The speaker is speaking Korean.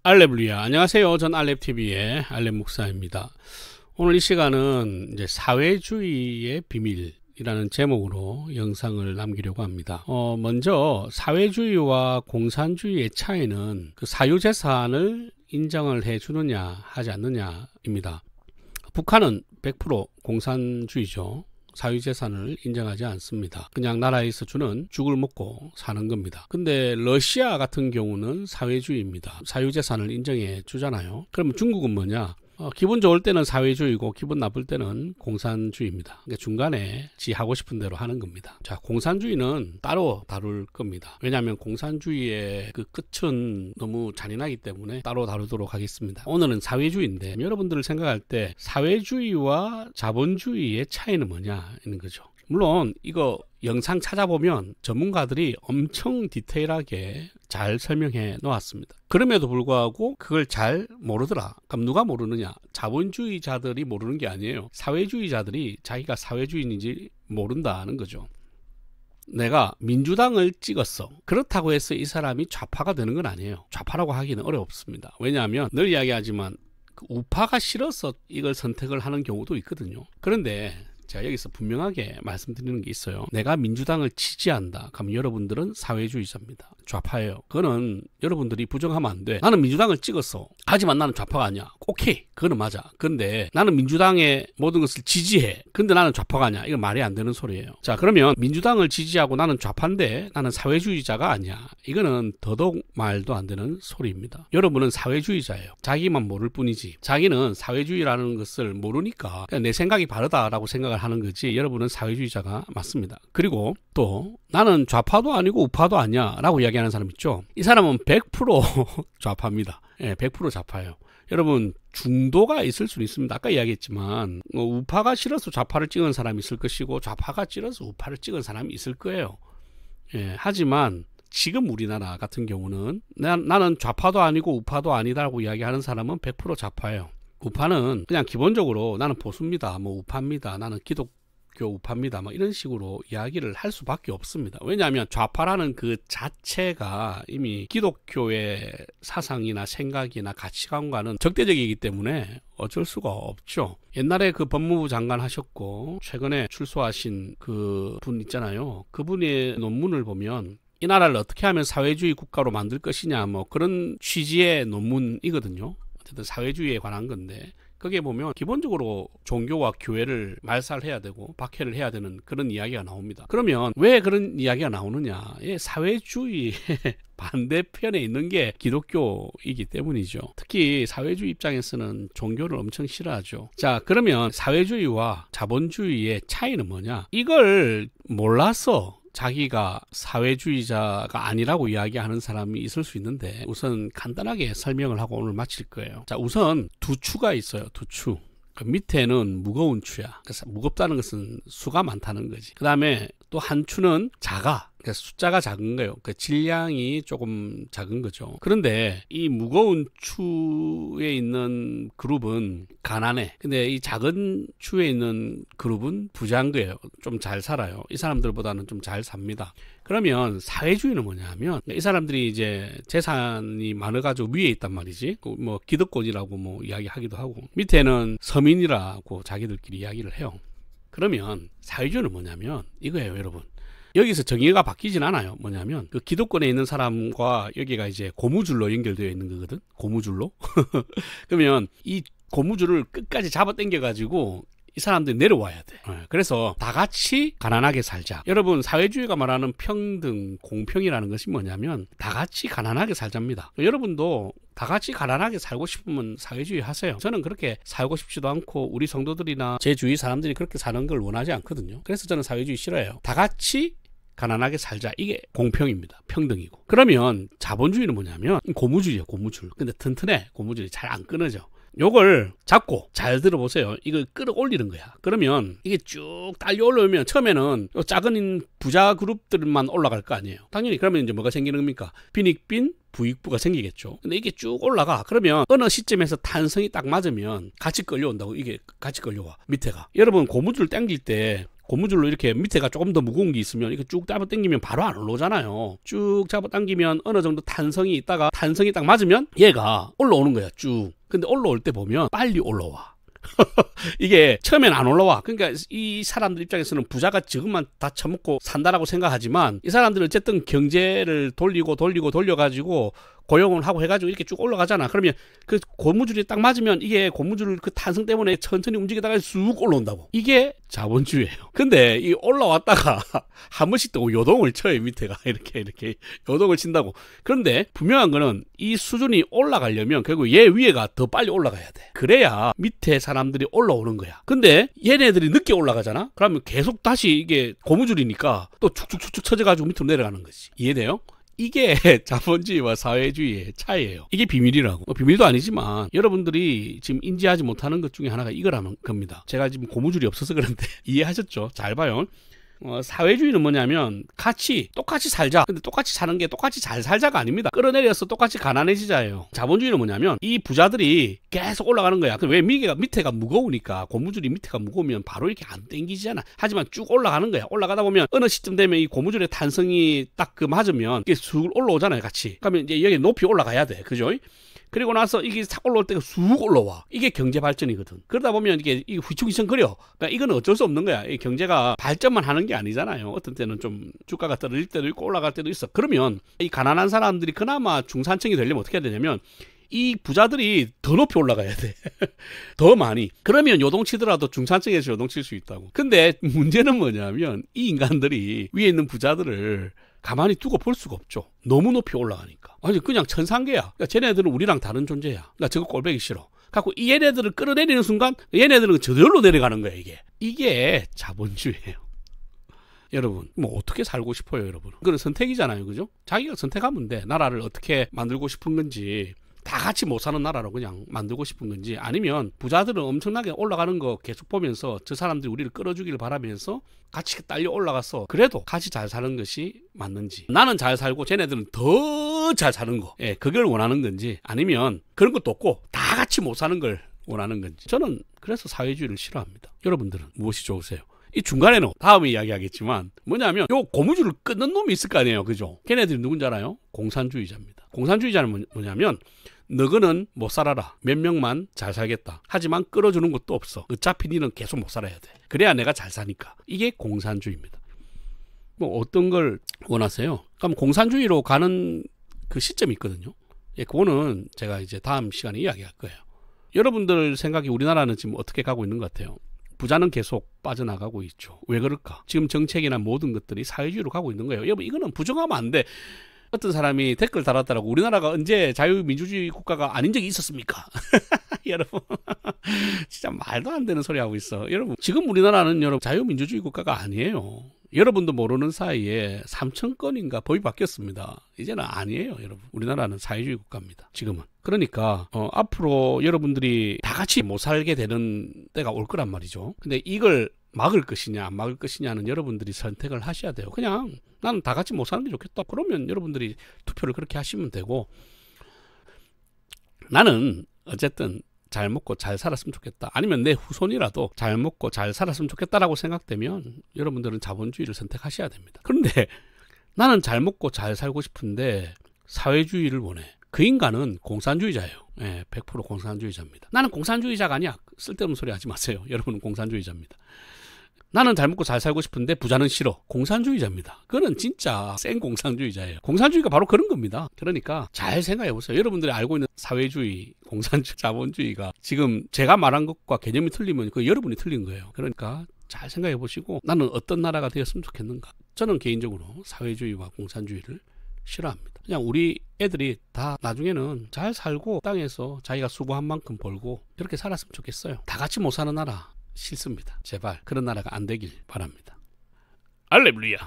알렙루야. 안녕하세요. 전 알렙TV의 알렙 목사입니다. 오늘 이 시간은 이제 사회주의의 비밀이라는 제목으로 영상을 남기려고 합니다. 먼저 사회주의와 공산주의의 차이는 그 사유재산을 인정을 해주느냐 하지 않느냐입니다. 북한은 100% 공산주의죠. 사유재산을 인정하지 않습니다. 그냥 나라에서 주는 죽을 먹고 사는 겁니다. 근데 러시아 같은 경우는 사회주의입니다. 사유재산을 인정해 주잖아요. 그러면 중국은 뭐냐? 기분 좋을 때는 사회주의고 기분 나쁠 때는 공산주의입니다. 그러니까 중간에 지 하고 싶은 대로 하는 겁니다. 자, 공산주의는 따로 다룰 겁니다. 왜냐하면 공산주의의 그 끝은 너무 잔인하기 때문에 따로 다루도록 하겠습니다. 오늘은 사회주의인데 여러분들 생각할 때 사회주의와 자본주의의 차이는 뭐냐 있는 거죠. 물론 이거 영상 찾아보면 전문가들이 엄청 디테일하게 잘 설명해 놓았습니다. 그럼에도 불구하고 그걸 잘 모르더라. 그럼 누가 모르느냐? 자본주의자들이 모르는 게 아니에요. 사회주의자들이 자기가 사회주의인지 모른다는 거죠. 내가 민주당을 찍었어. 그렇다고 해서 이 사람이 좌파가 되는 건 아니에요. 좌파라고 하기는 어렵습니다. 왜냐하면 늘 이야기하지만 그 우파가 싫어서 이걸 선택을 하는 경우도 있거든요. 그런데 제가 여기서 분명하게 말씀드리는 게 있어요. 내가 민주당을 지지한다. 그럼 여러분들은 사회주의자입니다. 좌파예요. 그거는 여러분들이 부정하면 안 돼. 나는 민주당을 찍었어. 하지만 나는 좌파가 아니야. 오케이. 그거는 맞아. 근데 나는 민주당의 모든 것을 지지해. 근데 나는 좌파가 아니야. 이건 말이 안 되는 소리예요. 자, 그러면 민주당을 지지하고 나는 좌파인데 나는 사회주의자가 아니야. 이거는 더더욱 말도 안 되는 소리입니다. 여러분은 사회주의자예요. 자기만 모를 뿐이지. 자기는 사회주의라는 것을 모르니까 그냥 내 생각이 바르다라고 생각을 하는 거지. 여러분은 사회주의자가 맞습니다. 그리고 또 나는 좌파도 아니고 우파도 아니야 라고 이야기하는 사람 있죠. 이 사람은 100% 좌파입니다. 예, 100% 좌파예요. 여러분 중도가 있을 수는 있습니다. 아까 이야기했지만 우파가 싫어서 좌파를 찍은 사람이 있을 것이고 좌파가 싫어서 우파를 찍은 사람이 있을 거예요. 예, 하지만 지금 우리나라 같은 경우는 나는 좌파도 아니고 우파도 아니다라고 이야기하는 사람은 100% 좌파예요. 우파는 그냥 기본적으로 나는 보수입니다. 뭐 우파입니다. 나는 기독교 우파입니다. 뭐 이런 식으로 이야기를 할 수밖에 없습니다. 왜냐하면 좌파라는 그 자체가 이미 기독교의 사상이나 생각이나 가치관과는 적대적이기 때문에 어쩔 수가 없죠. 옛날에 그 법무부 장관 하셨고 최근에 출소하신 그 분 있잖아요. 그분의 논문을 보면 이 나라를 어떻게 하면 사회주의 국가로 만들 것이냐 뭐 그런 취지의 논문이거든요. 어쨌든 사회주의에 관한 건데 거기에 보면 기본적으로 종교와 교회를 말살해야 되고 박해를 해야 되는 그런 이야기가 나옵니다. 그러면 왜 그런 이야기가 나오느냐? 사회주의의 반대편에 있는 게 기독교이기 때문이죠. 특히 사회주의 입장에서는 종교를 엄청 싫어하죠. 자, 그러면 사회주의와 자본주의의 차이는 뭐냐? 이걸 몰라서 자기가 사회주의자가 아니라고 이야기하는 사람이 있을 수 있는데 우선 간단하게 설명을 하고 오늘 마칠 거예요. 자, 우선 두 추가 있어요. 두 추. 그 밑에는 무거운 추야. 그래서 무겁다는 것은 수가 많다는 거지. 그 다음에 또 한 추는 작아. 그러니까 숫자가 작은 거예요. 그 질량이 조금 작은 거죠. 그런데 이 무거운 추에 있는 그룹은 가난해. 근데 이 작은 추에 있는 그룹은 부자인 거예요. 좀 잘 살아요. 이 사람들보다는 좀 잘 삽니다. 그러면 사회주의는 뭐냐면 이 사람들이 이제 재산이 많아가지고 위에 있단 말이지. 뭐 기득권이라고 뭐 이야기하기도 하고 밑에는 서민이라고 자기들끼리 이야기를 해요. 그러면 사회주의는 뭐냐면 이거예요, 여러분. 여기서 정의가 바뀌진 않아요. 뭐냐면 그 기득권에 있는 사람과 여기가 이제 고무줄로 연결되어 있는 거거든. 고무줄로. 그러면 이 고무줄을 끝까지 잡아 당겨가지고 이 사람들이 내려와야 돼. 그래서 다 같이 가난하게 살자. 여러분 사회주의가 말하는 평등, 공평이라는 것이 뭐냐면 다 같이 가난하게 살자입니다. 여러분도 다 같이 가난하게 살고 싶으면 사회주의 하세요. 저는 그렇게 살고 싶지도 않고 우리 성도들이나 제 주위 사람들이 그렇게 사는 걸 원하지 않거든요. 그래서 저는 사회주의 싫어해요. 다 같이 가난하게 살자. 이게 공평입니다. 평등이고. 그러면 자본주의는 뭐냐면 고무줄이에요. 고무줄. 근데 튼튼해. 고무줄이 잘 안 끊어져. 요걸 잡고 잘 들어보세요. 이걸 끌어올리는 거야. 그러면 이게 쭉 달려 올라오면 처음에는 작은 부자 그룹들만 올라갈 거 아니에요. 당연히 그러면 이제 뭐가 생기는 겁니까? 빈익빈 부익부가 생기겠죠. 근데 이게 쭉 올라가. 그러면 어느 시점에서 탄성이 딱 맞으면 같이 끌려온다고. 이게 같이 끌려와. 밑에가. 여러분 고무줄 당길 때 고무줄로 이렇게 밑에가 조금 더 무거운 게 있으면 이거 쭉 잡아 당기면 바로 안 올라오잖아요. 쭉 잡아 당기면 어느 정도 탄성이 있다가 탄성이 딱 맞으면 얘가 올라오는 거야 쭉. 근데 올라올 때 보면 빨리 올라와. 이게 처음엔 안 올라와. 그러니까 이 사람들 입장에서는 부자가 지금만 다 처먹고 산다라고 생각하지만 이 사람들은 어쨌든 경제를 돌려가지고 고용을 하고 해가지고 이렇게 쭉 올라가잖아. 그러면 그 고무줄이 딱 맞으면 이게 고무줄 그 탄성 때문에 천천히 움직이다가 쑥 올라온다고. 이게 자본주의예요. 근데 이 올라왔다가 한 번씩 또 요동을 쳐요. 밑에가 이렇게 요동을 친다고. 그런데 분명한 거는 이 수준이 올라가려면 결국 얘 위에가 더 빨리 올라가야 돼. 그래야 밑에 사람들이 올라오는 거야. 근데 얘네들이 늦게 올라가잖아. 그러면 계속 다시 이게 고무줄이니까 또 축축축축 쳐져가지고 밑으로 내려가는 거지. 이해돼요? 이게 자본주의와 사회주의의 차이예요. 이게 비밀이라고. 비밀도 아니지만 여러분들이 지금 인지하지 못하는 것 중에 하나가 이거라는 겁니다. 제가 지금 고무줄이 없어서 그런데 이해하셨죠? 잘 봐요. 사회주의는 뭐냐면 똑같이 살자. 근데 똑같이 사는 게 똑같이 잘 살자가 아닙니다. 끌어내려서 똑같이 가난해지자예요. 자본주의는 뭐냐면 이 부자들이 계속 올라가는 거야. 왜 밑에가 무거우니까 고무줄이 밑에가 무거우면 바로 이렇게 안 당기잖아. 하지만 쭉 올라가는 거야. 올라가다 보면 어느 시점 되면 이 고무줄의 탄성이 딱 그 맞으면 이게 쑥 올라오잖아요. 같이. 그러면 이제 여기 높이 올라가야 돼. 그죠? 그리고 나서 이게 싹 올라올 때가 쑥 올라와. 이게 경제 발전이거든. 그러다 보면 이게 휘청휘청거려. 그러니까 이건 어쩔 수 없는 거야. 이 경제가 발전만 하는 게 아니잖아요. 어떤 때는 좀 주가가 떨어질 때도 있고 올라갈 때도 있어. 그러면 이 가난한 사람들이 그나마 중산층이 되려면 어떻게 해야 되냐면 이 부자들이 더 높이 올라가야 돼. 더 많이. 그러면 요동치더라도 중산층에서 요동칠 수 있다고. 근데 문제는 뭐냐면 이 인간들이 위에 있는 부자들을 가만히 두고 볼 수가 없죠. 너무 높이 올라가니까. 아니 그냥 천상계야. 그러니까 쟤네들은 우리랑 다른 존재야. 나 저거 꼴보기 싫어. 갖고 이 얘네들을 끌어내리는 순간 얘네들은 저절로 내려가는 거야 이게. 이게 자본주의예요. 여러분 뭐 어떻게 살고 싶어요 여러분. 그건 선택이잖아요. 그죠? 자기가 선택하면 돼. 나라를 어떻게 만들고 싶은 건지. 다 같이 못 사는 나라로 그냥 만들고 싶은 건지 아니면 부자들은 엄청나게 올라가는 거 계속 보면서 저 사람들이 우리를 끌어주기를 바라면서 같이 딸려 올라가서 그래도 같이 잘 사는 것이 맞는지 나는 잘 살고 쟤네들은 더 잘 사는 거 그걸 원하는 건지 아니면 그런 것도 없고 다 같이 못 사는 걸 원하는 건지 저는 그래서 사회주의를 싫어합니다. 여러분들은 무엇이 좋으세요? 이 중간에는 다음에 이야기하겠지만 뭐냐면 요 고무줄을 끊는 놈이 있을 거 아니에요. 그죠? 걔네들이 누군지 알아요? 공산주의자입니다. 공산주의자는 뭐냐면 너희는 못 살아라. 몇 명만 잘 살겠다. 하지만 끌어주는 것도 없어. 어차피 니는 계속 못 살아야 돼. 그래야 내가 잘 사니까. 이게 공산주의입니다. 뭐 어떤 걸 원하세요? 그럼 공산주의로 가는 그 시점이 있거든요. 그거는 제가 이제 다음 시간에 이야기할 거예요. 여러분들 생각이 우리나라는 지금 어떻게 가고 있는 것 같아요? 부자는 계속 빠져나가고 있죠. 왜 그럴까? 지금 정책이나 모든 것들이 사회주의로 가고 있는 거예요. 여러분 이거는 부정하면 안 돼. 어떤 사람이 댓글 달았더라고. 우리나라가 언제 자유민주주의 국가가 아닌 적이 있었습니까? 여러분 진짜 말도 안 되는 소리 하고 있어. 여러분 지금 우리나라는 여러분 자유민주주의 국가가 아니에요. 여러분도 모르는 사이에 3,000건인가 법이 바뀌었습니다. 이제는 아니에요. 여러분 우리나라는 사회주의 국가입니다. 지금은. 그러니까 앞으로 여러분들이 다 같이 못 살게 되는 때가 올 거란 말이죠. 근데 이걸 막을 것이냐 안 막을 것이냐는 여러분들이 선택을 하셔야 돼요. 그냥 나는 다 같이 못 사는 게 좋겠다. 그러면 여러분들이 투표를 그렇게 하시면 되고 나는 어쨌든 잘 먹고 잘 살았으면 좋겠다. 아니면 내 후손이라도 잘 먹고 잘 살았으면 좋겠다라고 생각되면 여러분들은 자본주의를 선택하셔야 됩니다. 그런데 나는 잘 먹고 잘 살고 싶은데 사회주의를 원해. 그 인간은 공산주의자예요. 100% 공산주의자입니다. 나는 공산주의자가 아니야. 쓸데없는 소리 하지 마세요. 여러분은 공산주의자입니다. 나는 잘 먹고 잘 살고 싶은데 부자는 싫어. 공산주의자입니다. 그거는 진짜 센 공산주의자예요. 공산주의가 바로 그런 겁니다. 그러니까 잘 생각해 보세요. 여러분들이 알고 있는 사회주의, 공산주의, 자본주의가 지금 제가 말한 것과 개념이 틀리면 그 여러분이 틀린 거예요. 그러니까 잘 생각해 보시고 나는 어떤 나라가 되었으면 좋겠는가. 저는 개인적으로 사회주의와 공산주의를 싫어합니다. 그냥 우리 애들이 다 나중에는 잘 살고 땅에서 자기가 수고한 만큼 벌고 이렇게 살았으면 좋겠어요. 다 같이 못 사는 나라 싫습니다. 제발 그런 나라가 안 되길 바랍니다. 할렐루야.